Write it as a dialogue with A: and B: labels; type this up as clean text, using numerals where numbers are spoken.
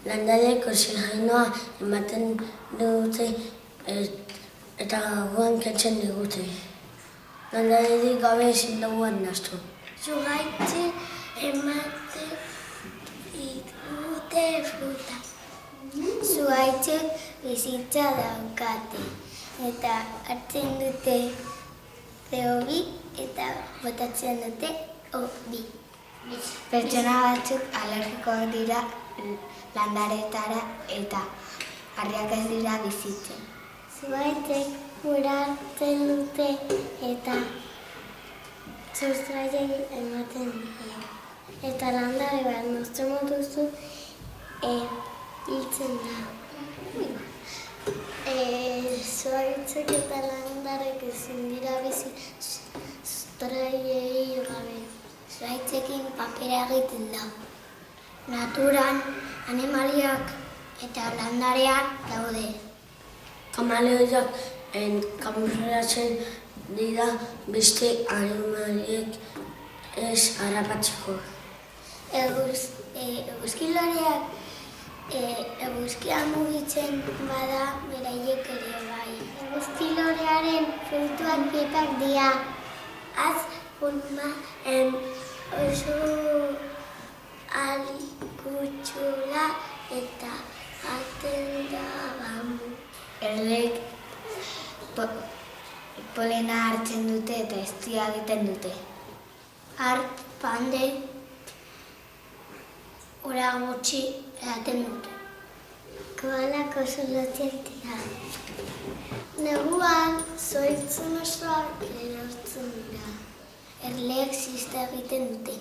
A: landareek oxigenoa ematen dute eta gauan kentzen digute. Landarerik gabe ezin dugu nahastu.
B: Zuhaitzek ematen dituzte fruta. Zuhaitzek bizitza daukate eta hartzen dute hobi eta botatzen dute hobi.
C: Pertsona batzuk alergikoak dira landareetara eta harriak ez dira bizitzen.
B: Zuhaitzek urartzen dute eta sustraiek ematen die. Eta landare bat moztu duzu hiltzen da. Zuhaitzek eta landarek ezin dira bizi sustraiei gabe. Zuhaitzekin papera egiten da. Naturan animaliak eta landarean daude.
A: Kameleoiak kamuflatzen dira beste animaliek ez harrapatzeko.
B: Eguzkiloreak eguzkia mugitzen bada beraiek ere bai. Eguzkilorearen fruituak piepak dira. Az forma oso alikutsua eta jaten da bamu.
C: Erleek polena hartzen dute eta eztia egiten dute.
B: Hart, pande, ora gutxi edaten dute. Koalak oso lotzen dira. Neguan, zoitzun osoak erortzen dira. Erleek zizta egiten dute.